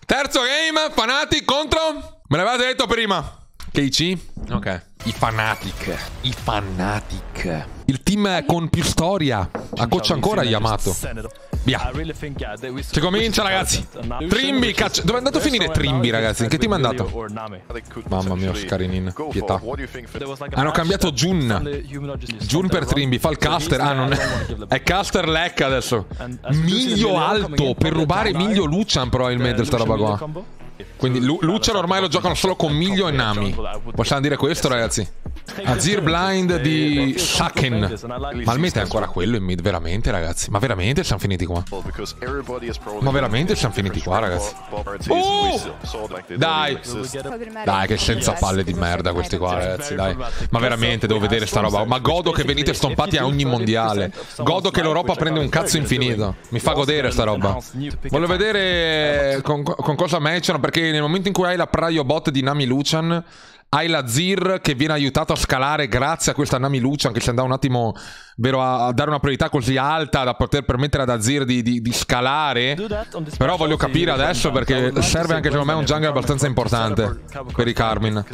Terzo game, Fnatic contro... Me l'avete detto prima. KC? Ok. I Fnatic. I Fnatic. Il team con più storia. A coach ancora Yamato. Via. Si comincia, ragazzi. Trimby, caccia. Dove è andato a finire Trimby, ragazzi? In che team è andato? Mamma mia, Scarinin. Pietà. Hanno cambiato Jun. Jun per Trimby. Fa il caster. Ah, non è... È caster Leck adesso. Miglio alto. Per rubare Miglio Lucian, probabilmente, sta roba qua. Quindi Lucian ormai lo giocano solo con Miglio e Nami. Possiamo dire questo, ragazzi? Azir blind di Saken. Ma il meta è ancora quello in mid, veramente, ragazzi? Ma veramente siamo finiti qua? Ma veramente siamo finiti qua, ragazzi? Dai! Dai, che senza palle di merda questi qua, ragazzi, dai. Ma veramente devo vedere sta roba. Ma godo che venite stompati a ogni mondiale. Godo che l'Europa prende un cazzo infinito. Mi fa godere sta roba. Voglio vedere con cosa matchano, perché nel momento in cui hai la Prio bot di Nami Lucian, hai la Zir che viene aiutato a scalare grazie a questa Nami Lucian, che si andava un attimo, vero, a dare una priorità così alta da poter permettere ad Azir di scalare. Però voglio capire adesso, perché serve anche secondo me un jungle abbastanza importante per i Carmin.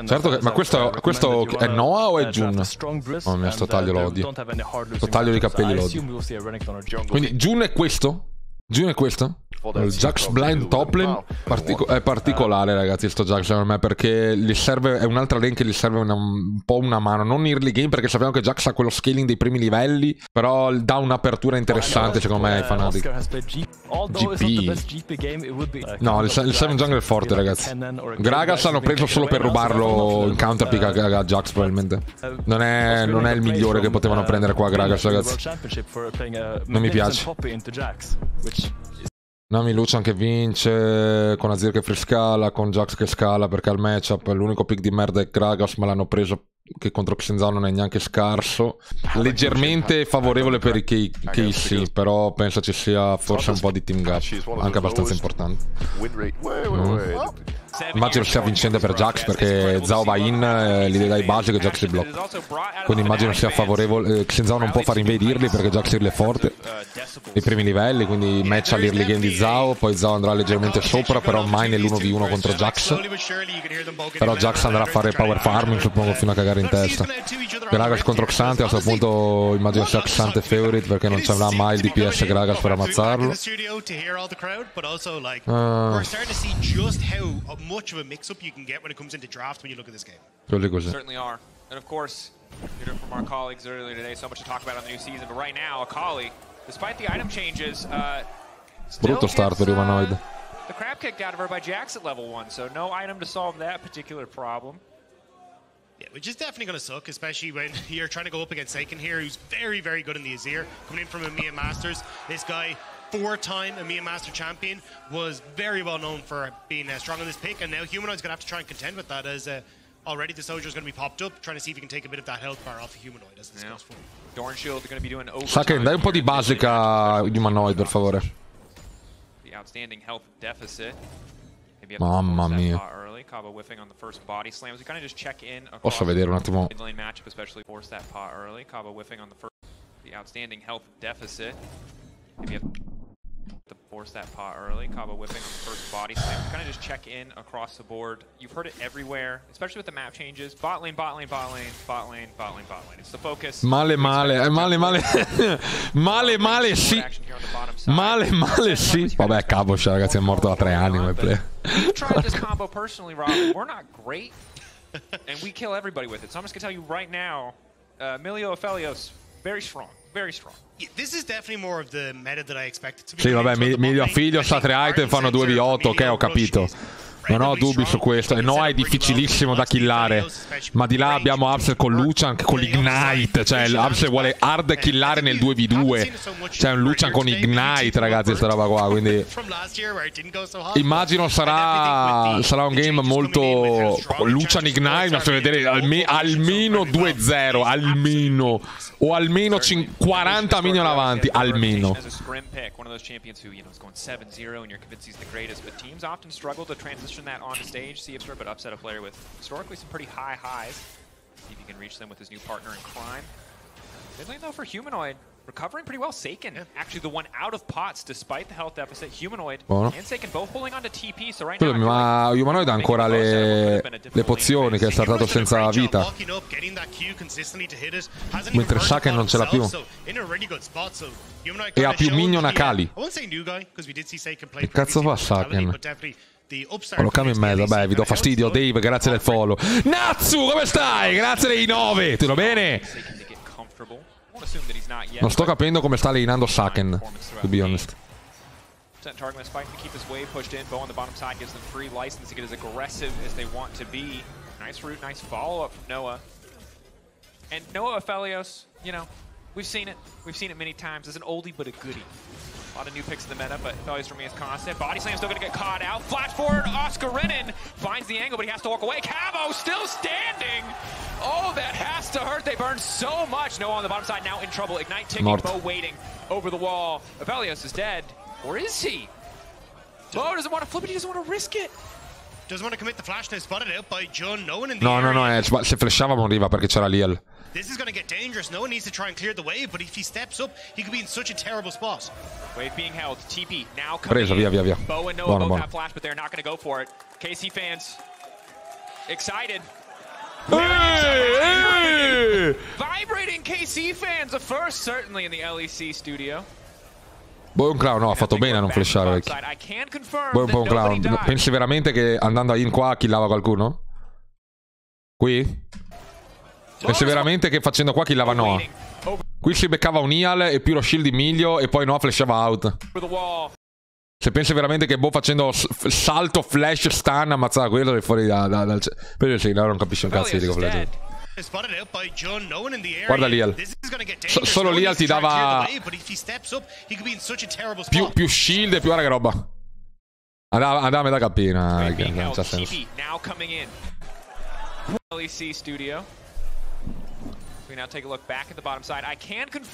Certo che, ma questo è Noah o è Jun? Oh mio, sto taglio lo odio. Sto taglio di capelli lo odio. Quindi Jun è questo? Jun è questo? Il Jax blind top lane è particolare, ragazzi, sto Jax secondo me, perché gli serve, è un'altra lane che gli serve un po' una mano. Non early game, perché sappiamo che Jax ha quello scaling dei primi livelli, però dà un'apertura interessante secondo me ai Fnatic. GP. No, gli serve un jungle forte, ragazzi. Gragas l'hanno preso solo per rubarlo in counterpick a Jax, probabilmente. Non è il migliore che potevano prendere qua Gragas, ragazzi. Non mi piace. Nami Lucian che vince, con Azir che free scala, con Jax che scala, perché al matchup l'unico pick di merda è Gragas, ma l'hanno preso che contro Xinzao non è neanche scarso. Leggermente favorevole per i KC, però penso ci sia forse un po' di team gap, anche abbastanza importante. Immagino sia vincente per Jax, perché Zhao va in, gli dai basic e Jax si blocca. Quindi immagino sia favorevole. Xinzao non può far invadirli perché Jax è forte nei primi livelli, quindi match all'early game di Zhao. Poi Zhao andrà leggermente sopra, però mai nell'1v1 contro Jax. Però Jax andrà a fare power farming, suppongo, fino a cagare in testa. Gragas contro Xante, a questo punto immagino sia Xante favorite, perché non ci avrà mai il DPS Gragas per ammazzarlo. Much of a mix-up you can get when it comes into draft when you look at this game. Certainly are. And of course, you heard from our colleagues earlier today, so much to talk about on the new season, but right now, Akali, despite the item changes, brutto start per Humanoid. The crap kicked out of her by Jax at level 1, so no item to solve that particular problem. Yeah, which is definitely going to suck, especially when you're trying to go up against Aiken here, who's very, very good in the Azir, coming in from EMEA Masters. This guy, four-time EMEA Master champion, was very well known for being strong on this pick, and now Humanoid's going to have to try and contend with that, as already the Soldier's going to be popped up, trying to see if he can take a bit of that health bar off of Humanoid as this goes forward. Dorn Shield going to be doing overtime. Saken, dai un po' di basic a Humanoid, per favore. The outstanding health deficit. Mamma mia. Posso vedere un attimo? The outstanding health deficit. Maybe you have to force that pot early. Cabo whiffing on the first body slam. Kind of just check in across the board. You've heard it everywhere, especially with the map changes. Bot lane, bot lane, bot lane, bot lane, bot lane, bot lane. It's the focus. Male, male, male, male. Male, male, sì. Male, male, sì. Vabbè, Cabo, ragazzi, è morto da 3 anni quel play. We've tried this combo personally, Rob. We're not great, and we kill everybody with it. So I'm just gonna tell you right now, Emilio Aphelios, very strong. Very strong. Yeah, this is definitely more of the meta that I expected to be. Sì, vabbè, Emilio Figlio sa 3 item, fanno 2v8, ok, ho capito. Non ho dubbi su questo. E Noah è difficilissimo da killare. Ma di là abbiamo Upset con Lucian, con l'Ignite. Cioè, Upset vuole hard killare nel 2v2. C'è un Lucian con Ignite, ragazzi, sta roba qua. Quindi immagino sarà un game molto Lucian Ignite. Ma faccio vedere almeno 2-0. Almeno. O almeno 40 minion avanti. Almeno. That onto stage, see if but upset a player with historically some pretty high highs. See if you can reach them with his new partner in crime. Mid lane though for Humanoid, Recovering pretty well. Seiken, actually the one out of pots despite the health deficit. Humanoid Buono. and Seiken both holding on to TP. So right now, ma Humanoid ha ancora le pozioni, che è startato senza vita. Mentre Shaken non ce l'ha più. E ha più minion a Kali. Che cazzo fa Shaken? Lo cambio in mezzo, beh, vi do fastidio. Dave, grazie del follow. Natsu, come stai? Grazie dei 9. Tutto bene? Non sto capendo come sta allenando Shaken, to be honest. Targeting the spike to keep his wave pushed in. Bo on the bottom side gives them free license to get as aggressive as they want to be. Nice route, nice follow-up from Noah. And Noah Aphelios, you know, we've seen it. We've seen it many times. It's an oldie but a goodie. A lot of new picks in the meta, but Aphelios remains constant. Body slam still going to get caught out. Flash forward, Oscar Renin finds the angle, but he has to walk away. Cabo still standing. Oh, that has to hurt. They burned so much. Noah on the bottom side now in trouble. Ignite ticking, Bo waiting over the wall. Aphelios is dead. Or is he? Bo doesn't want to flip it, he doesn't want to risk it. Doesn't want to commit the flash, now spotted out by John. No one in the No, se flashava moriva perché c'era Liel. This is going to get dangerous. No one needs to try and clear the wave, but if he steps up, he could be in such a terrible spot. Wave being held. TP now coming Preso, via. Bo and Noah both have flash, but they're not going to go for it. KC fans excited. Vibrating KC fans, the first certainly in the LEC studio. Boh, è un clown, no, ha fatto bene a non flashare, vecchio. Boh, è un po' un clown. Pensi veramente che andando in qua killava qualcuno? Qui? Pensi veramente che facendo qua killava Noah? Qui si beccava un Ial e più lo shield di Miglio e poi Noah flashava out. Se pensi veramente che Boh facendo salto, flash, stun, ammazzava quello fuori dal... Però sì, non capisce un cazzo di League of Legends. Guarda Liel. Solo Liel ti dava più shield e più che roba. Andava a metà cappina. Non c'ha senso.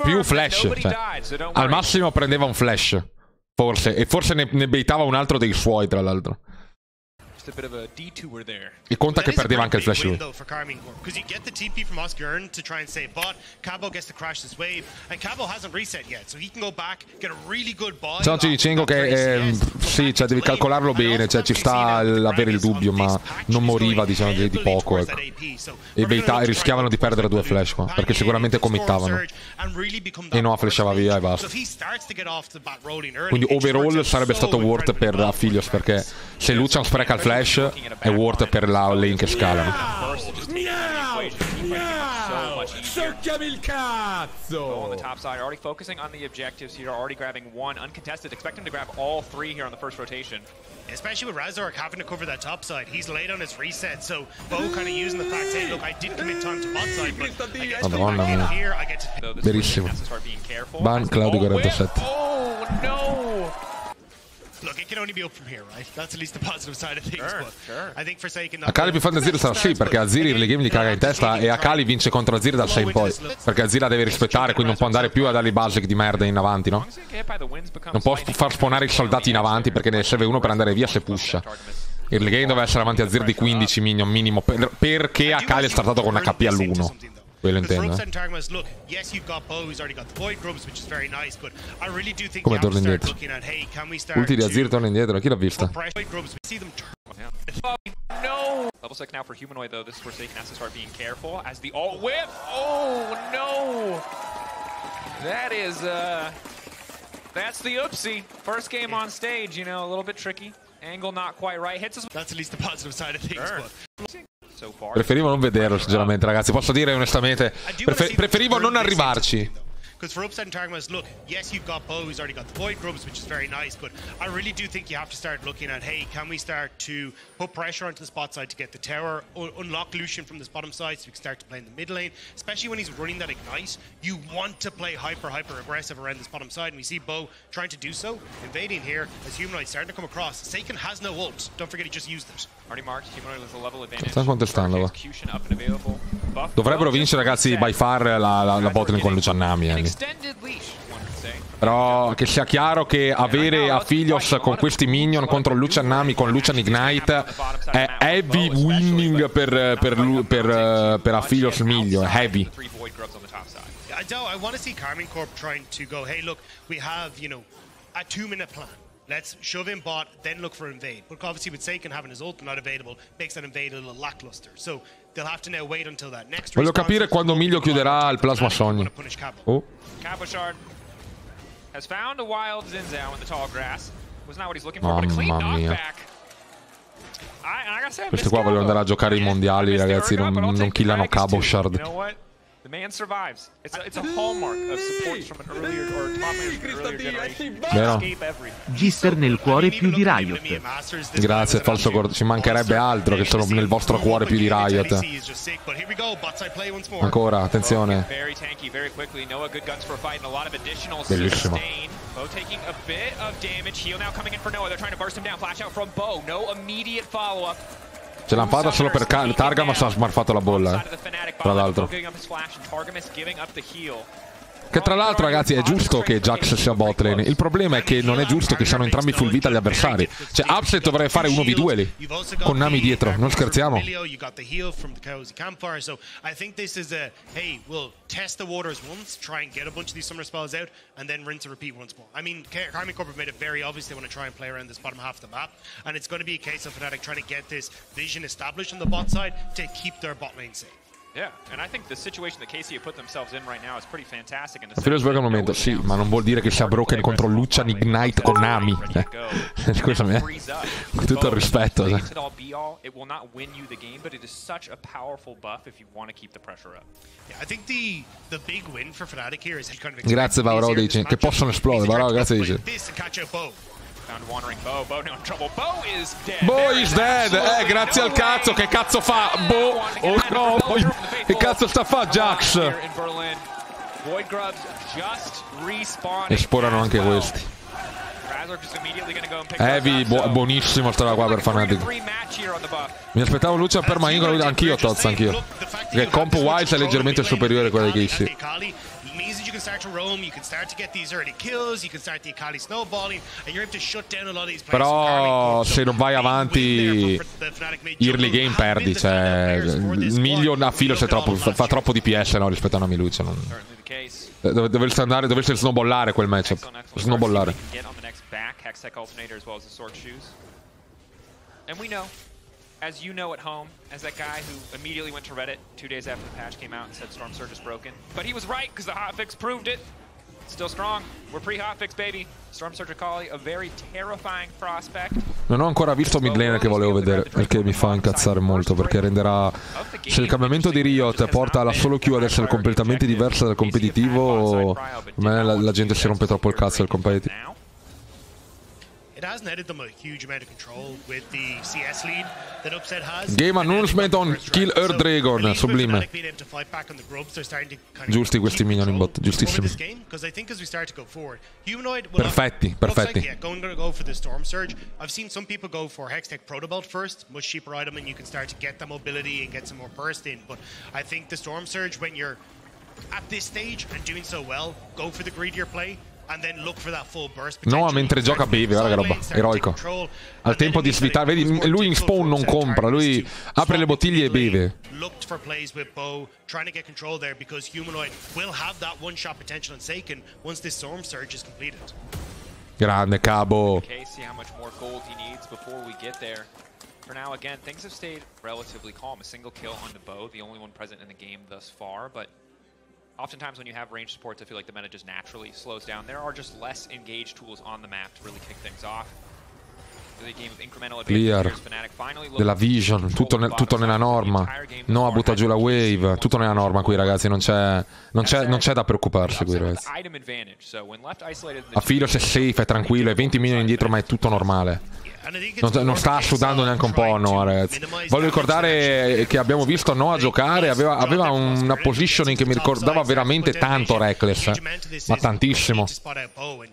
Più flash, cioè, al massimo prendeva un flash. Forse. E forse ne baitava un altro dei suoi, tra l'altro. E conta che perdeva anche il flash lui. Stiamo dicendo che sì, cioè, devi calcolarlo bene, cioè ci sta avere il dubbio, ma non moriva, diciamo, di poco, ecco. E rischiavano di perdere 2 flash qua, perché sicuramente committavano. E no, flashava via e basta. Quindi overall sarebbe stato worth per Aphelios, perché se Lucian spreca il flash è worth per la lane che scalano. Socchiami il cazzo! On the top side, already focusing on the objectives here, already grabbing one uncontested. Expect him to grab all 3 here on the first rotation. Especially with Razork having to cover that top side. He's late on his reset, so Bo kind of using the fact, hey, look, I did commit time to bot side, but I guess Madonna mia. Here, I get to... Verissimo. Ban Claudio 47. Oh no! Look, it can only be up from here, right? That's at least the positive side of things. But I think Forsaken... Akali più fan di Azir sarà sì, perché Azir early game gli caga in testa e Akali vince contro Azir dal 6 in poi. Perché Azir la deve rispettare, quindi non può andare più a dargli basic di merda in avanti, no? Non può far spawnare i soldati in avanti perché ne serve uno per andare via se pusha. Early game deve essere avanti Azir di 15 minion minimo, perché Akali è startato con HP all'1. Quello intendo. Come torna indietro? Ulti di Azir torna indietro, chi l'ha vista? Level 6 now for Humanoid though. This is where Seiken has to start being careful as the alt whip. Oh no! That is that's the oopsie. First game on stage, you know, a little bit tricky. Angle not quite right. Hits us. That's at least the positive side of things. Preferivo non vederlo, sinceramente, ragazzi. Posso dire onestamente, preferivo non arrivarci. Because for upside and Targamas, look, yes, you've got Bo, who's already got the Void Grubs, which is very nice, but I really do think you have to start looking at, hey, can we start to put pressure onto the spot side to get the tower, unlock Lucian from this bottom side so we can start to play in the mid lane, especially when he's running that Ignite. You want to play hyper aggressive around this bottom side, and we see Bo trying to do so, invading here as Humanoid starting to come across. Seiken has no ult. Don't forget he just used it. Already marked, Humanoid with a level advantage. Stanno contestando. Dovrebbero vincere, ragazzi, by far la botlane con Luciannami. Però che sia chiaro che avere Aphelios con questi minion contro Luciannami con Lucian Ignite è heavy winning per Aphelios miglio, è heavy. I want to see Karmine Corp trying to go, hey, look, we have, you know, a 2-minute plan. Let's shove in bot, then look for invade. But obviously with Seiken having his ult not available, makes that invade a little lackluster. So they'll have to now wait until that next. Voglio capire quando Miglio chiuderà il plasma sogni. Oh. Cabochard has found a wild Zinzao in the tall grass. Was not what he's looking for, but a clean knockback. Questi qua vogliono andare a giocare i mondiali, ragazzi, non killano Cabochard. The man survives. It's a hallmark of support from an earlier or top players from an earlier generation. Escape everything. Gister nel cuore più di Riot. Grazie, falso corto. Ci mancherebbe altro che sono nel vostro cuore più di Riot. Ancora, attenzione. Bellissimo. Bo taking a bit of damage. Heal now coming in for Noah. They're trying to burst him down. Flash out from Bo. No immediate follow-up. Ce l'hanno fatta solo per Targa, ma si è smarfato la bolla, tra l'altro. Che tra l'altro, ragazzi, è giusto che Jax sia bot lane. Il problema è che non è giusto che siano entrambi full vita gli avversari. Cioè, Upset dovrebbe fare 1v2 lì, con Nami dietro, non scherziamo. Test the waters once, try and get a bunch of these summer spells out, and then rinse and repeat once more. I mean, Karmine Corp have made it very obvious they want to try and play around this bottom half of the map, and it's going to be a case of Fnatic trying to get this vision established on the bot side to keep their bot lane safe. Yeah, and I think the situation that KC have put themselves in right now is pretty fantastic. Filo sbaglio al momento, sì, ma non vuol dire che sia broken contro Lucian Ignite con Nami. Scusami, con tutto il rispetto. It will not win you the game, but it is such a powerful buff if you want to keep the pressure up. Yeah, I think the big win for Fnatic here is kind of grazie Vauro dice che possono esplodere. Vauro, grazie dice. Found wandering Bo. Bo now in trouble. Bo is dead. Bo is dead. Grazie al cazzo. Che cazzo fa? Bo. Oh no. Che cazzo sta a fa Jax? Esplorano anche questi. Heavy, buonissimo sta qua per Fnatic. Mi aspettavo Lucian per Maingolo. Anch'io, Tozza, anch'io. Che comp Wise è leggermente superiore a quella di KC. You can start to roam, you can start to get these early kills, you can start the Akali snowballing, and you're able to shut down a lot of these players. Però se non vai avanti early game perdi, cioè Million a filo fa troppo DPS, no, rispetto a Nami Lucia. Dovresti snowballare quel matchup. Snowballare. As you know at home, as that guy who immediately went to Reddit 2 days after the patch came out and said Storm Surge is broken. But he was right, because the hotfix proved it. Still strong. We're pre-hotfix, baby. Storm Surge Akali, a very terrifying prospect. Non ho ancora visto mid laner che volevo vedere, perché mi fa incazzare molto, perché renderà... Se il cambiamento di Riot porta la solo queue ad essere completamente diversa dal competitivo, a me la gente si rompe troppo il cazzo del competitivo. It has netted them a huge amount of control with the CS lead that Upset has. Game announcement on Kill Earth Dragon, sublime. Giusti questi minion in bot, giustissimi. Perfetti, perfetti. Yeah, going to go for the Storm Surge. I've seen some people go for Hextech Protobelt first, much cheaper item, and you can start to get the mobility and get some more burst in. But I think the Storm Surge, when you're at this stage and doing so well, go for the greedier play. No, mentre gioca beve, guarda che roba, eroico. Al tempo di svitare, vedi, lui in spawn non compra, lui apre le bottiglie e beve. Grande Cabo. For now, again, things have stayed relatively calm. A single kill on the Bo, the only one present in the game thus far, but oftentimes when you have range supports, I feel like the meta just naturally slows down. There are just less engaged tools on the map to really kick things off. Clear della vision, tutto nella norma. Noah butta giù la wave, tutto nella norma qui, ragazzi, non c'è da preoccuparsi qui, ragazzi. A filo se safe, è tranquillo, è 20 milioni indietro, ma è tutto normale. Non sta sudando neanche un po', Noah, ragazzi. Voglio ricordare che abbiamo visto Noah giocare, aveva una positioning che mi ricordava veramente tanto Reckless, ma tantissimo,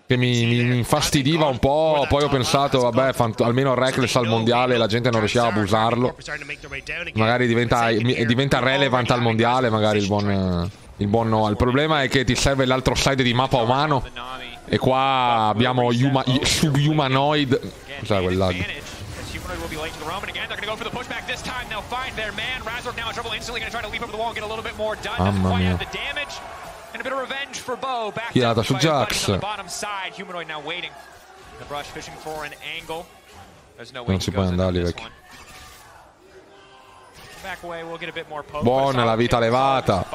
che mi infastidiva un po'. Poi ho pensato, vabbè, almeno Reckless al mondiale la gente non riusciva a abusarlo, magari diventa relevant al mondiale magari il buon Noah. Il problema è che ti serve l'altro side di mappa umano, e qua abbiamo SUB-HUMANOID. Cos'è quel lag? Mamma mia. And a bit of revenge for Bo. Tirata su Jax. Humanoid now waiting. The brush fishing for an angle. There's no way Non si può andare lì, vecchio. Buona la vita levata.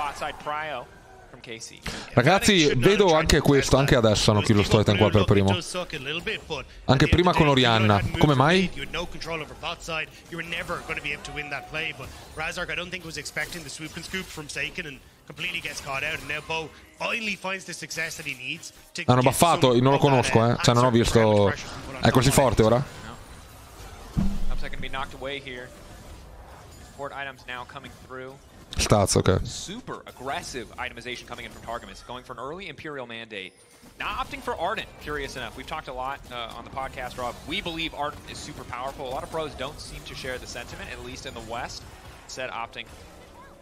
Ragazzi, vedo anche questo, anche adesso hanno chiuso lo storyline qua per primo. Anche prima con Orianna. Come mai? Hanno buffato, non lo conosco, eh. Cioè non ho visto. È così forte ora? Stats, ok. Super aggressive itemization coming in from Targamas, going for an early Imperial mandate. Not opting for Ardent, curious enough. We've talked a lot on the podcast, Rob. We believe Ardent is super powerful. A lot of pros don't seem to share the sentiment, at least in the West. Instead, opting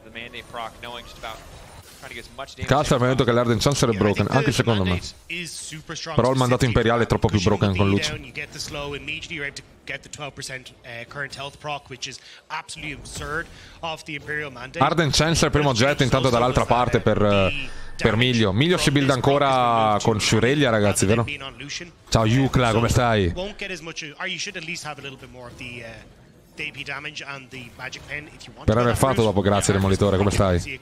the mandate proc, knowing just about trying to get as much damage. Cazzo, mi ha detto che l'Arden Chance è broken, anche secondo me. Però il mandato imperiale è troppo più broken con Lucio. Arden Chance è il primo jet, intanto dall'altra parte per Miglio. Miglio si builda ancora con Shurelia, ragazzi, vero? Ciao Yukla, come stai? Per aver fatto dopo, grazie Demolitore, come stai?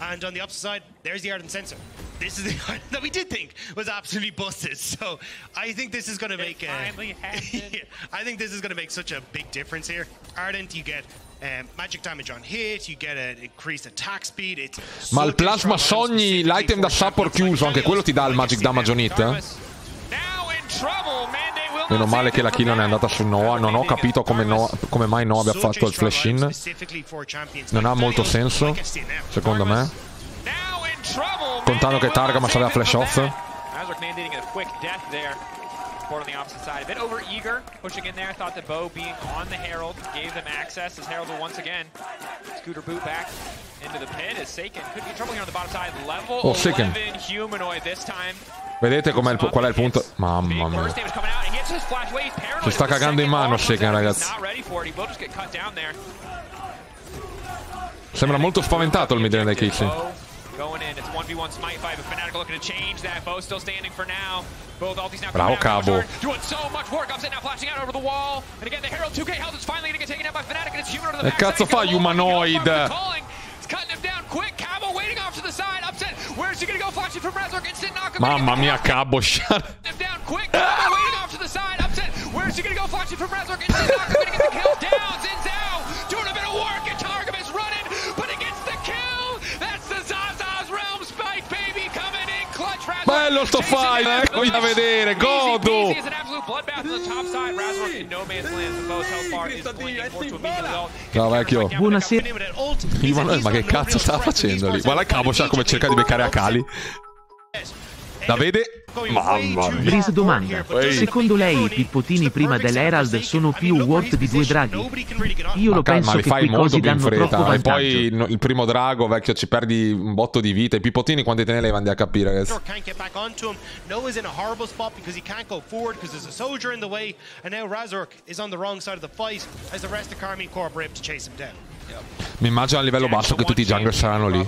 And on the opposite side, there's the Ardent Sensor. This is the item that we did think was absolutely busted. So I think this is going to make I think this is going to make such a big difference here. Ardent, you get magic damage on hit, you get an increased attack speed. It's ma il plasma sogni, l'item da support chiuso, anche quello ti dà il magic damage on hit, eh? Meno male che la kill non è andata su Noah. Non ho capito come mai Noah abbia fatto il flash in. Non ha molto senso, secondo me. Contando che Targamas aveva flash off. On the opposite side, a bit over eager, pushing in there. Thought that Bo being on the Herald gave them access as Herald will once again scooter boot back into the pit as Seiken could be in trouble here on the bottom side. Level 11 humanoid this time. Vedete qual è il punto? Mamma mia. Si sta cagando in mano Seiken, ragazzi. Sembra molto spaventato il midlane dai Kixi. Bravo Cabo. Che cazzo fa Humanoid? Mamma mia, Cabo. Bello sto fight, eccomi da vedere, godo. Ciao vecchio. Buonasera. Ma che cazzo stava facendo lì? Guarda il Cabo, sa come cerca di beccare a Kali. La vede? Mamma mia. Breeze domanda: secondo lei i pippotini prima dell'Herald sono più worth di 2 draghi? Io lo penso li che fai quei molto cosi più in danno troppo fretta. E vantaggio. poi il primo drago, vecchio, ci perdi un botto di vita. I pippotini quanti te ne levi a capire, ragazzi. Noah's in a horrible spot because he can't go forward because there's a soldier in the way, and now Razork is on the wrong side of the fight as the rest of Carmine Corp are able to chase him down. Mi immagino a livello basso che tutti i jungler saranno lì.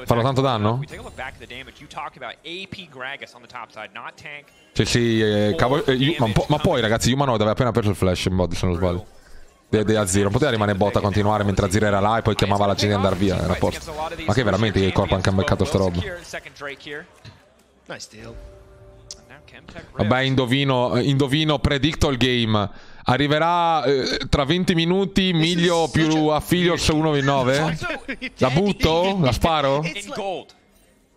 Fanno tanto danno? Sì, cavo, ma poi ragazzi, Humanoid aveva appena preso il flash in bot, se non sbaglio. De Azir, non poteva rimanere bot a continuare mentre Azir era là e poi chiamava la gente di andare via, era a posto. Ma che veramente il corpo anche ha beccato sta roba. Vabbè, indovino, predicto il game. Arriverà tra 20 minuti Miglio più Affiliates 1v9? La butto? La sparo?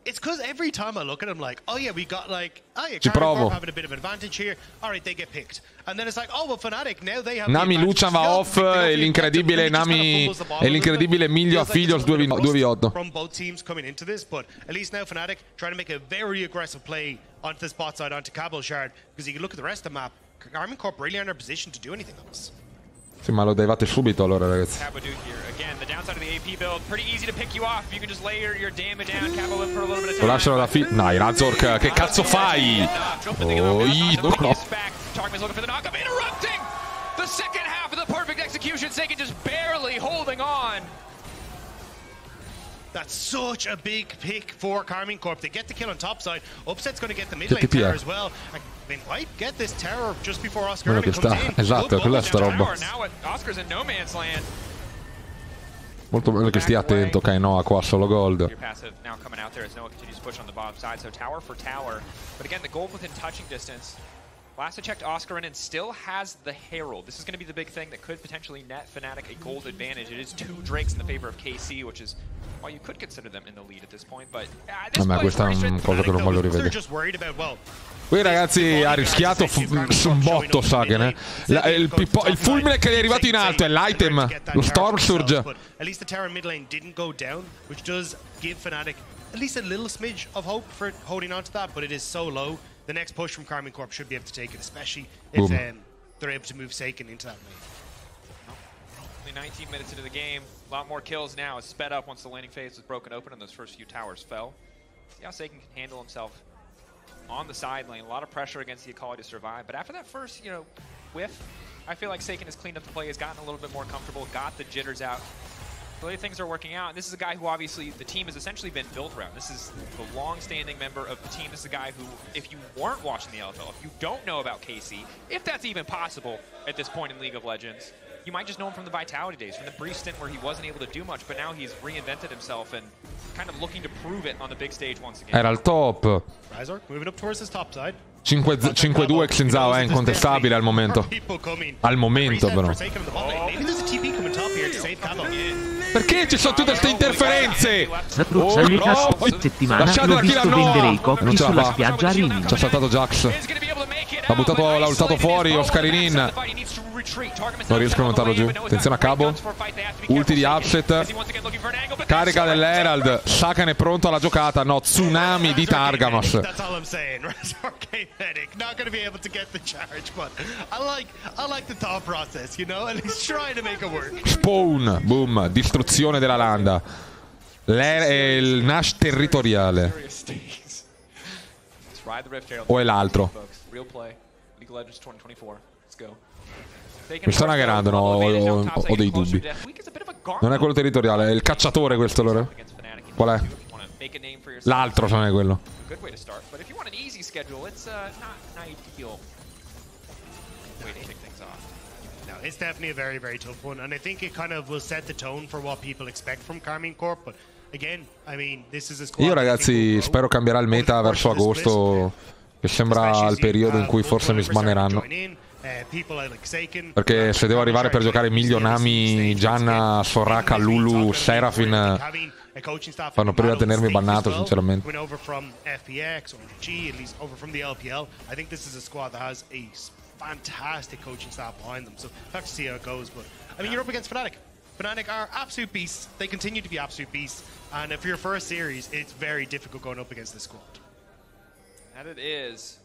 It's because every time I look at him, like, oh yeah, we got like, oh yeah, Ci provo. having a bit of advantage here. All right, they get picked, and then it's like, oh well, Fnatic now they have. Nami Lucian va off e l'incredibile Nami e l'incredibile Miglio Affiliates 2v8. From both teams coming into this, but at least now Fnatic trying to make a very aggressive play onto the spot side onto Cabo Shard, because you can look at the rest of the map. Carmine Corp really aren't in a position to do anything on this. Sì, ma lo devate subito allora, ragazzi. Lo lasciano da Dai, Razork, che cazzo fai? Oh, no. That's such a big pick for Karmine Corp. They get the kill on top side. Upset's going to get the mid lane tower as well. And they might get this tower just before Oscar comes in. Esatto, quella è sta roba. Oscar's in no man's land. Molto bello che stia attento, Kainoa qua solo gold. Now coming out there as Noah continues to push on the bottom side, so tower for tower. But again, the gold within touching distance. Last I checked, Oscar in and still has the Herald. This is going to be the big thing that could potentially net Fnatic a gold advantage. It is 2 Drakes in the favor of KC, which is, well, you could consider them in the lead at this point, but questa è una cosa che non voglio rivedere. Qui ragazzi ha rischiato su un botto Sagan, il fulmine che gli è arrivato in alto è l'item, lo Storm Surge. At least the tower mid lane didn't go down, which does give Fnatic at least a little smidge of hope for holding on to that, but it is so low. The next push from Karmine Corp should be able to take it, especially if they're able to move Seiken into that lane. Only 19 minutes into the game, a lot more kills now. It's sped up once the laning phase was broken open and those first few towers fell. See how Seiken can handle himself on the side lane. A lot of pressure against the Akali to survive. But after that first, whiff, I feel like Seiken has cleaned up the play, has gotten a little bit more comfortable, got the jitters out. The way things are working out, and this is a guy who obviously the team has essentially been built around. This is the long-standing member of the team. This is a guy who, if you weren't watching the LFL, if you don't know about KC, if that's even possible at this point in League of Legends, you might just know him from the Vitality days, from the brief stint where he wasn't able to do much, but now he's reinvented himself and kind of looking to prove it on the big stage once again. Era al top. Razor moving up towards his top side. 5-2 Xinzao è incontestabile al momento. Al momento però. Perché ci sono tutte queste interferenze? Settimana l'ho visto vendere i cocchi sulla spiaggia a Rimini. Ci ha saltato Jax. L'ha ultato fuori Oscarinin. Non riesco a montarlo giù. Attenzione a Cabo. Ulti di Upset. Carica dell'Herald. Sakan è pronto alla giocata. No, tsunami di Targamas. Spawn. Boom. Distruzione della landa. Il Nash territoriale. O è l'altro? Mi sta naggerando, no? Ho dei dubbi. Non è quello territoriale, è il cacciatore questo allora. Qual è? L'altro non è quello. It's definitely a very, very tough one, and I think it kind of will set the tone for what people expect from Karmine Corp. But again, I mean, this is a squad. Io ragazzi spero cambierà il meta verso agosto, che sembra il periodo in cui forse mi sbanneranno. Perché se devo arrivare per giocare Milionami, Gianna, Soraka, Lulu, Serafin, fanno prima a tenermi bannato sinceramente. Fantastic coaching staff behind them, so we'll have to see how it goes. But I mean, you're up against Fnatic. Fnatic are absolute beasts. They continue to be absolute beasts, and for your first series, it's very difficult going up against this squad. And it is.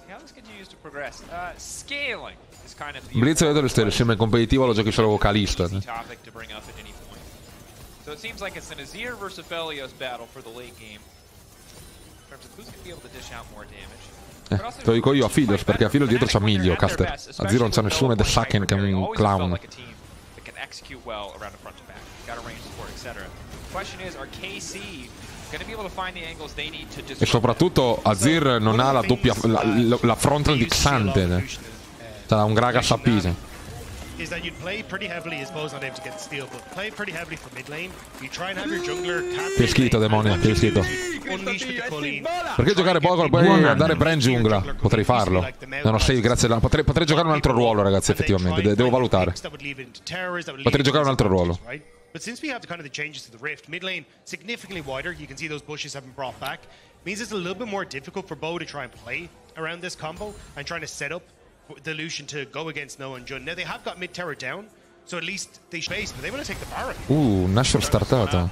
How this continues to progress. Scaling is kind of the Blitz vedo se sembra competitivo, lo giochi solo vocalista. topic to bring up at any point. So it seems like it's an Azir versus Felios battle for the late game. In terms of who's going to be able to dish out more damage. Te lo dico io a Filios, perché a Filios dietro c'ha Miglio, Caster. A Zero non c'ha nessuno ed è Saken che è un clown. E soprattutto Azir non ha la doppia, la frontal di Xante. Sarà un Gragas a Pisa. Is that you'd play pretty heavily as Bo's not able to get the steal, but play pretty heavily for mid lane. You try and have your jungler Che schito, demonio, che schito. Perché giocare poco poi andare Brand giungla? Potrei farlo. Non ho save, grazie. Potrei giocare un altro ruolo, ragazzi, effettivamente. Devo valutare. Potrei giocare un altro ruolo. But since we have the kind of the changes to the rift, mid lane significantly wider. You can see those bushes have been brought back. Means it's a little bit more difficult for Bo to try and play around this combo and trying to set up the Lucian to go against Noah and Jun. Now they have got mid tower down, so at least they space, but they want to take the Baron. Nashor startata.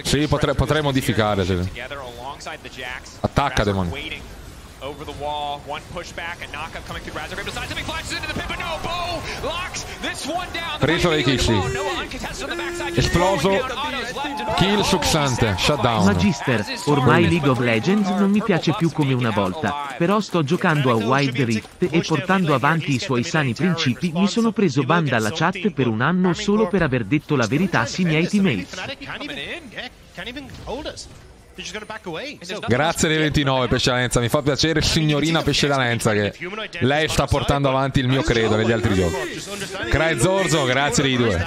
Sì, potrei modificare. Sì. Attacca, demonio. over the wall, one pushback, a knockup coming through Razor. Decides to be flashes into the pit, but no, Bo locks this one down. Preso dai Kishi. Esploso. Kill successante. Shutdown. Magister, ormai League of Legends non mi piace più come una volta, però sto giocando a Wild Rift e portando avanti i suoi sani principi mi sono preso ban dalla chat per un anno solo per aver detto la verità ai miei teammates. Grazie dei 29 Pescialenza, mi fa piacere signorina Pescialenza che lei sta portando avanti il mio credo negli altri giochi. Cry Zorzo, grazie dei due.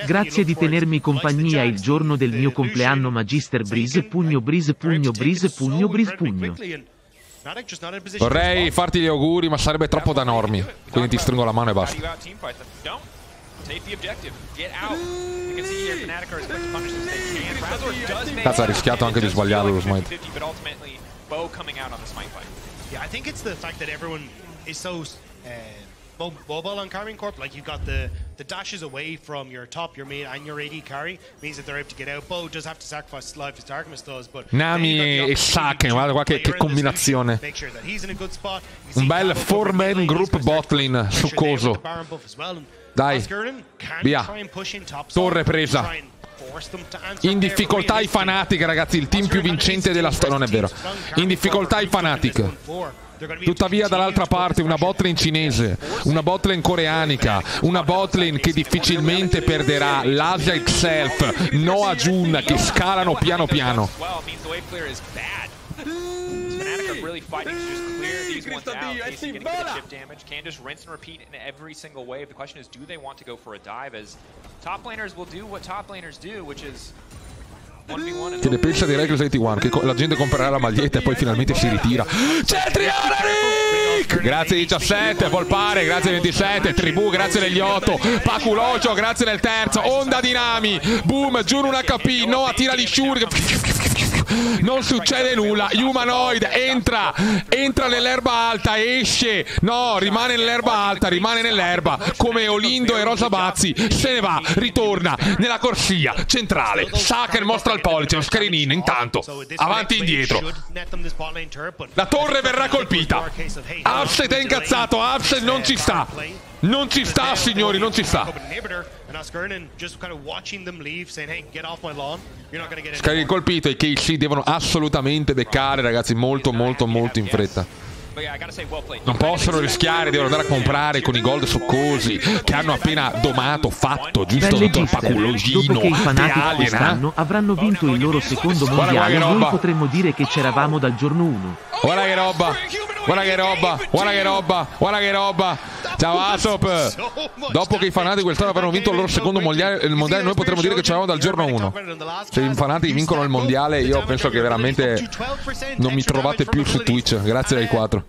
Grazie di tenermi compagnia il giorno del mio compleanno Magister Breeze, pugno Breeze, pugno Breeze, pugno Breeze, pugno. Vorrei farti gli auguri ma sarebbe troppo da normi, quindi ti stringo la mano e basta. Cazzo, ha rischiato anche di sbagliarlo lo smite. Yeah, I think it's the fact that everyone is so mobile on Carrying Corp. Like you've got the dashes away from your top, your main, and your AD carry means that they're able to get out. Bo does have to sacrifice his life as Darkness does, but Nami e Saken, guarda qua che combinazione. Un bel 4-man group botlane succoso. Dai, via. Torre presa. In difficoltà i Fnatic, ragazzi, il team più vincente della storia. Non è vero. In difficoltà i Fnatic. Tuttavia dall'altra parte una botlane cinese, una botlane coreanica, una botlane che difficilmente perderà, l'Asia itself, Noah Jun che scalano piano piano. Really fighting to just clear these ones out. Casey getting a chip damage. Can just rinse and repeat in every single wave. The question is, do they want to go for a dive? As top laners will do what top laners do, which is 1v1. Che ne pensa di Reckless 81? Che la gente comprerà la maglietta e poi finalmente si ritira. Centrione Rick! Grazie 17, Volpare, grazie 27, Tribù, grazie degli 8, Paculocio, grazie del terzo, Onda Dinami, boom, Jun un HP, Noah tira di Shuriken. Non succede nulla. Humanoid entra nell'erba alta, esce, no, rimane nell'erba alta, rimane nell'erba come Olindo e Rosa Bazzi, se ne va, ritorna nella corsia centrale. Saken mostra il pollice, lo screenin, intanto avanti e indietro. La torre verrà colpita. Upset è incazzato, Upset non ci sta. Non ci sta, signori, non ci sta. Scarichi colpito, i KC devono assolutamente beccare, ragazzi, molto in fretta. Non possono rischiare, devono andare a comprare con i gold succosi che hanno appena domato, fatto, giusto, tutto il paculogino. Dopo che i Fnatic quest'anno avranno vinto il loro secondo mondiale, noi potremmo dire che c'eravamo dal giorno 1. Guarda che roba, guarda che roba, guarda che roba, guarda che roba. Ciao Asop. Dopo che i Fnatic quest'anno avranno vinto il loro secondo mondiale, noi potremmo dire che c'eravamo dal giorno 1. Se i Fnatic vincono il mondiale, io penso che veramente non mi trovate più su Twitch. Grazie ai 4.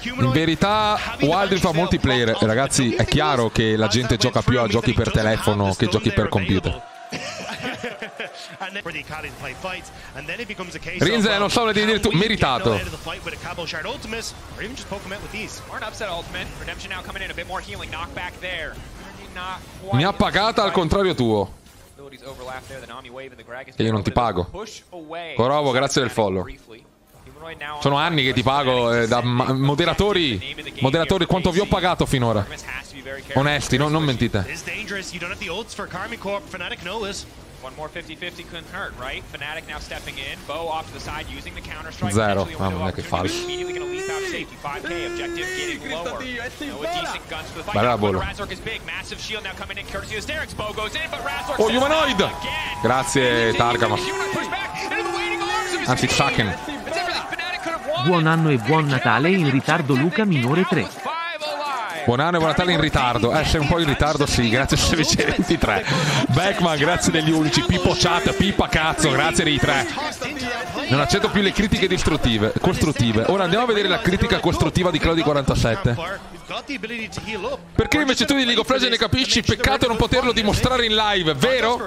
In verità Wild Rift fa multiplayer, ragazzi, è chiaro che la gente gioca più a giochi per telefono che giochi per computer. Rinze non so, devi dire tu, meritato. Mi ha pagata al contrario tuo. E io non ti pago. Corovo, grazie del follow. Sono anni che ti pago da moderatori. Moderatori, quanto vi ho pagato finora? Onesti, non mentite. Zero, non è che falso. Bella la bolla. Oh, Humanoid! Grazie Targama. Anzi, Saken. Buon anno e buon Natale in ritardo Luca minore 3. Buon anno e buon Natale in ritardo. Sei un po' in ritardo, sì, grazie 1623. Beckman, grazie degli 11. Pippo Chat, Pippa cazzo, grazie dei 3. Non accetto più le critiche costruttive. Ora andiamo a vedere la critica costruttiva di Claudio 47. Perché invece tu di League of Legends ne capisci? Peccato non poterlo dimostrare in live, vero?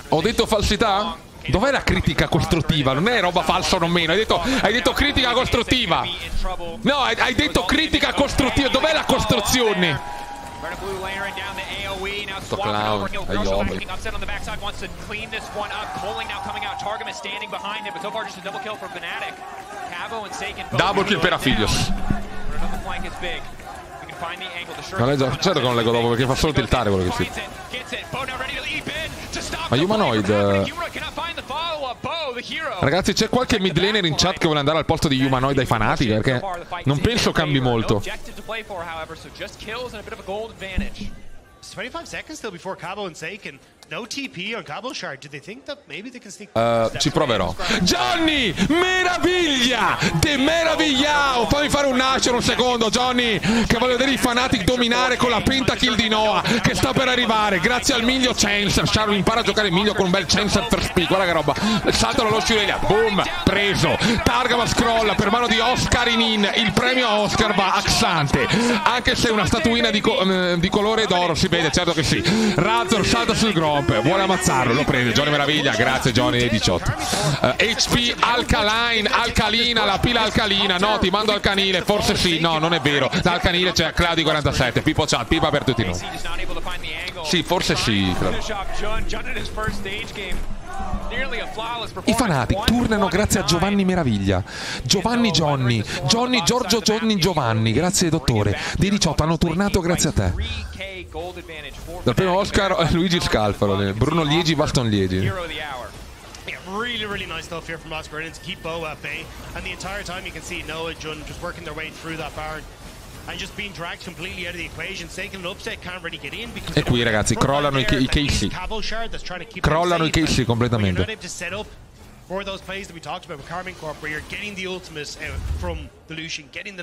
Ho detto falsità? Dov'è la critica costruttiva? Non è roba falsa o non meno. Hai detto critica costruttiva. No, hai detto critica costruttiva. Dov'è la costruzione? Sto clown, double kill per Aphelios. Certo che non leggo dopo perché fa solo tiltare quello che si. Ma Humanoid, ragazzi, c'è qualche mid laner in chat che vuole andare al posto di Humanoid ai fanatici? Perché non penso cambi molto. 25 seconds still before Cabo and Seiken. No TP on Cabo Shard. Do they think that maybe they can sneak? Ci proverò. Johnny, meraviglia! De meravigliao! Fammi fare un nascere un secondo, Johnny, che voglio vedere i Fnatic dominare con la pentakill di Noah che sta per arrivare. Grazie al miglio Chancer. Charlo impara a giocare miglio con un bel Chancer per speed. Guarda che roba. Saltano lo Shirelia. Boom! Preso. Targama scrolla per mano di Oscar in. Il premio Oscar va a Xante. Anche se una statuina di colore d'oro, si vede, certo che sì. Razor salta sul groppo. Vuole ammazzarlo, lo prende. Johnny meraviglia, grazie Johnny dei 18. HP alcalina, la pila alcalina. No, ti mando al canile, forse sì. No, non è vero. Dal canile c'è Claudio 47. Pippo chat, pipa per tutti noi. Sì, forse sì. I Fnatic turnano grazie a Giovanni Meraviglia. Giovanni Johnny, Giorgio Giovanni, grazie dottore. Dei 18 hanno turnato grazie a te. Dal primo Oscar Luigi Scalfaro, Bruno Liegi, Baston Liegi. Really nice stuff here from Oscar to keep Bo at bay. And the entire time you can see Noah and Jun just working their way through that barn. And just being dragged completely out of the equation. Taking an upset can't really get in because e qui ragazzi crollano i KC. Crollano i KC completamente.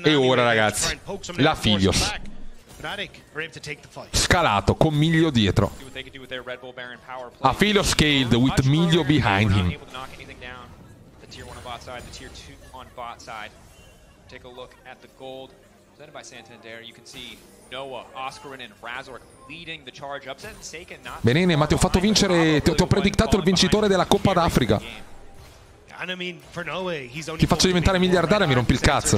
E ora ragazzi, la Aphelios. Scalato con Miglio dietro. Aphelios scaled with Miglio behind him. Presented by Santander, you can see Noah, Oscarin and Razork leading the charge. Upset and Seiken not. Benene, ma ti ho fatto vincere, ti ho predictato il vincitore della Coppa d'Africa. Ti faccio diventare miliardario e mi rompi il cazzo.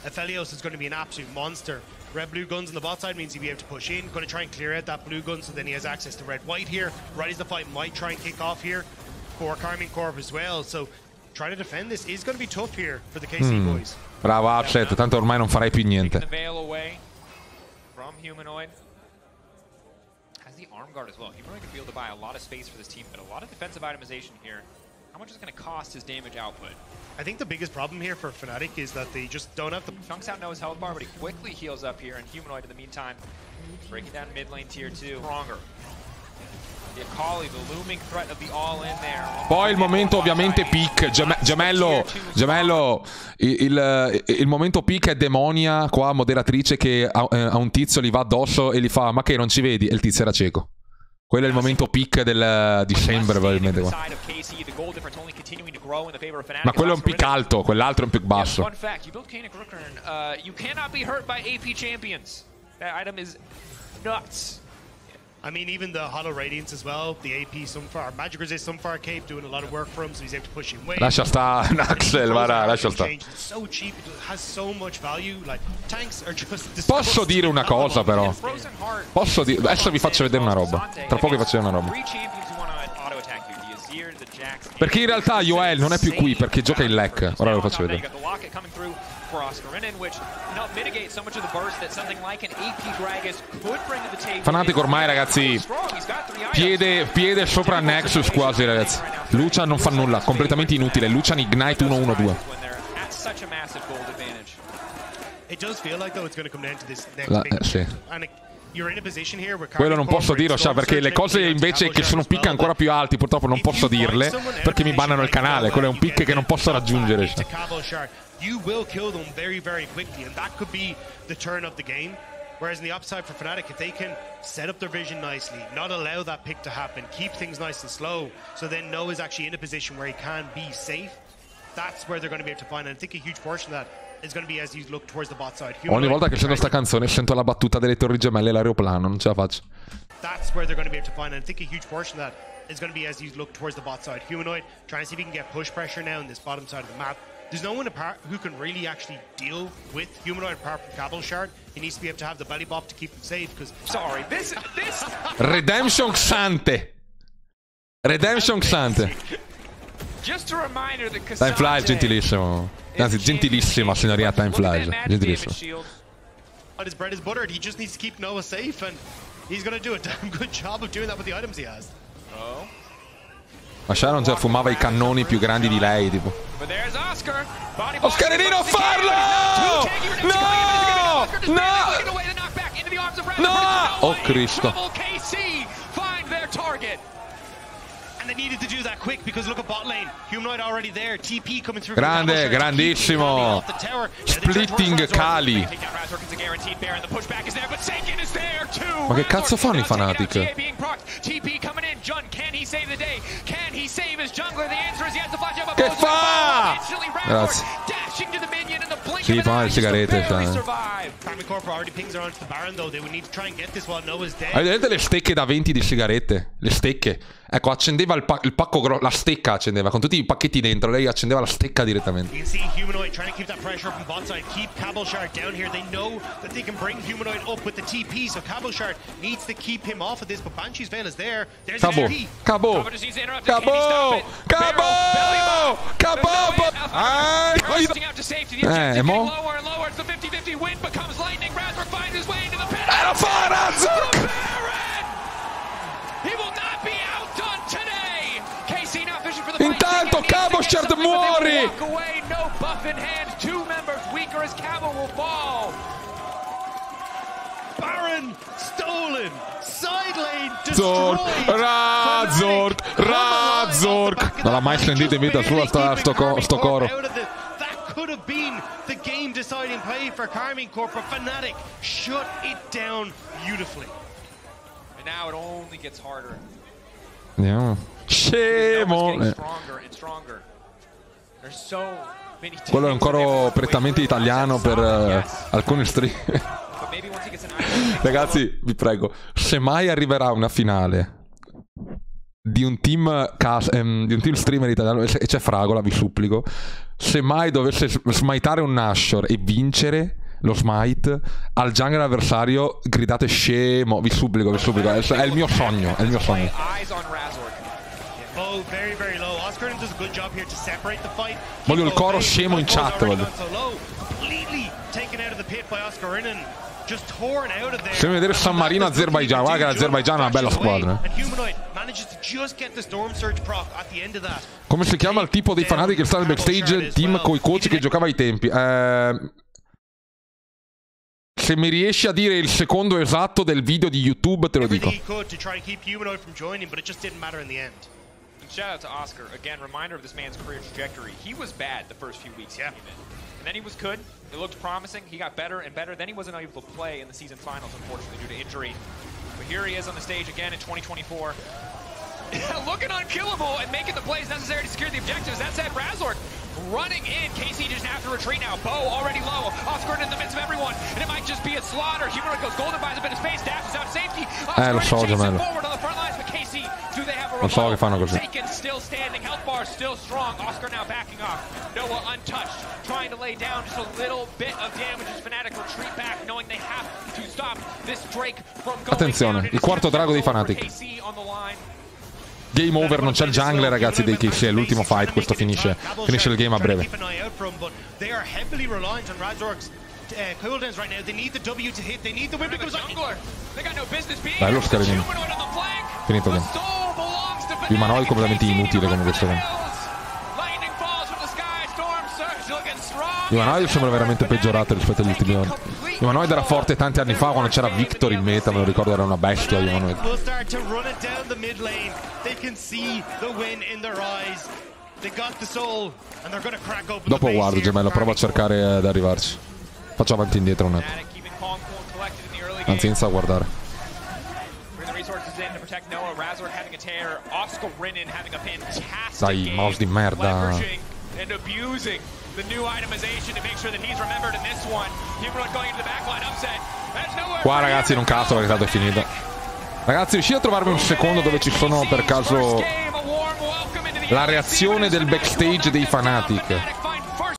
Aphelios is going to be an absolute monster. Red blue guns on the bot side means he'll be able to push in. Going to try and clear out that blue gun so then he has access to red white here. Right as the fight might try and kick off here for Carmine Corp as well. So trying to defend this is going to be tough here for the KC boys. Bravo Upset, tanto ormai non farai più niente. From Humanoid. Has the arm guard as well. Humanoid could be able to buy a lot of space for this team, but a lot of defensive itemization here. How much is going to cost his damage output? I think the biggest problem here for Fnatic is that they just don't have the... Chunks out Noah's health bar, but he quickly heals up here, and Humanoid in the meantime, breaking down mid lane tier 2. Stronger. Poi il momento ovviamente peak, gemello, il momento peak è Demonia qua, moderatrice, che a un tizio gli va addosso e gli fa ma che non ci vedi? E il tizio era cieco. Quello è il momento peak di Chamber probabilmente qua. Ma quello è un pick alto, quell'altro è un pick basso. I mean, even the Hollow Radiance as well, the AP Sunfire, Magic Resist Sunfire Cape doing a lot of work for him, so he's able to push him away. Lascia sta, Naxel, guarda, lascia sta. So cheap, it has so much value, like tanks are just... Posso dire una cosa però? Posso dire, adesso vi faccio vedere una roba. Tra poco vi faccio vedere una roba. Perché in realtà Yoel non è più qui perché gioca in LEC. Ora ve lo faccio vedere. Fnatic ormai ragazzi, piede sopra Nexus quasi ragazzi. Lucian non fa nulla, completamente inutile. Lucian Ignite 1-1-2. Sì. Quello non posso dirlo, perché le cose invece che sono pick ancora più alti purtroppo non posso dirle perché mi bannano il canale. Quello è un pick che non posso raggiungere. You will kill them very, very quickly, and that could be the turn of the game. Whereas in the upside for Fnatic, if they can set up their vision nicely, not allow that pick to happen, keep things nice and slow, so then Noah is actually in a position where he can be safe, that's where they're going to be able to find, and I think a huge portion of that is going to be as you look towards the bot side. Ogni volta che sento sta canzone sento la battuta delle torri gemelle e l'aeroplano, non ce la faccio. That's where they're going to be able to find, and I think a huge portion of that is going to be as you look towards the bot side. Humanoid trying to see if he can get push pressure now in this bottom side of the map. There's no one apart who can really actually deal with Humanoid apart from Cabal Shard. He needs to be able to have the belly bop to keep him safe, because Sorry, this Redemption Xante. Redemption Xante. just a reminder that Time Flies, Cassandre gentilissimo. Anzi, gentilissima signoria Time Flies. Gentilissimo. but his bread is buttered. He just needs to keep Noah safe, and he's going to do a damn good job of doing that with the items he has. Oh. Ma Sharon già fumava i cannoni più grandi di lei, tipo. But there's Oscar. Body Oscarino, non farlo! No! No! No! Oh Cristo. KC find their target. And they needed to do that quick because look at bot lane. Humanoid already there. TP coming through. Grande, grandissimo. Splitting Kali. Ma che cazzo fanno i Fnatic? Che fa? Grazie. Sì, fa le sigarette. Hai vedete le stecche da 20 di sigarette? Le stecche. Ecco, accendeva il pacco grosso. La stecca accendeva con tutti i pacchetti dentro. Lei accendeva la stecca direttamente. You can see Humanoid trying to keep that pressure from bot side. Keep Cabal Shard down here. They know that they can bring Humanoid up with the TP. So Cabal Shard needs to keep him off of this. But Banshee's Veil is there. There's the TP. Cabo! Cabo! Cabo! Cabo! E mo? Lo fa Razor! Intanto Cabo Shard muori! Baron stolen. Side lane destroyed. Razor! Non l'ha mai sentito in vita sua sto coro. That could have been the game deciding play for Karmine Corp, but Fnatic shut it down beautifully. And now it only gets harder. Andiamo. Scemo! Quello è un coro prettamente italiano per alcuni stream. Ragazzi, vi prego, se mai arriverà una finale di un team streamer italiano e c'è Fragola, vi supplico, se mai dovesse smitare un Nashor e vincere lo smite al jungler avversario, gridate scemo, vi supplico, è il mio sogno, è il mio sogno. Voglio il coro scemo in chat, voglio. Se vedere San Marino Azerbaijan, guarda che l'Azerbaijan è una bella squadra. Come si chiama il tipo dei Fnatic che sta nel backstage team con i coach che giocava ai tempi? Se mi riesci a dire il secondo esatto del video di YouTube te lo dico. Shout out to Oscar. Again, reminder of this man's career trajectory. He was bad the first few weeks he came in. And then he was good. It looked promising. He got better and better. Then he wasn't able to play in the season finals, unfortunately, due to injury. But here he is on the stage again in 2024. Looking unkillable and making the plays necessary to secure the objectives. That said, Razor running in. KC just have to retreat now. Bo already low. Oscar in the midst of everyone. And it might just be a slaughter. Humanoid goes golden, buys a bit of space. Dash is out of safety. Lo so, Gemello. Forward on the front lines, but KC, do they have a lo so che fanno così. Still standing, health bar still strong. Oscar now backing off. Noah untouched, trying to lay down just a little bit of damage as Fnatic retreat back, knowing they have to stop this Drake from going. Attenzione, il quarto drago dei Fnatic. Game over, non c'è il jungler, ragazzi, dei KC, è l'ultimo fight, questo finisce il game a breve. Bello scarinino. Finito game. Humanoid completamente inutile come questo game. Humanoid sembra veramente peggiorato rispetto agli ultimi anni. Humanoid era forte tanti anni fa quando c'era Victor in meta, me lo ricordo, era una bestia Humanoid. Dopo guardo Gemello, prova a cercare di arrivarci. Faccio avanti e indietro un attimo. Anzi, inizia a guardare. Dai, mouse di merda. Qua ragazzi non cazzo perché tanto è finito. Ragazzi, riuscite a trovarmi un secondo dove ci sono per caso la reazione del backstage dei Fnatic?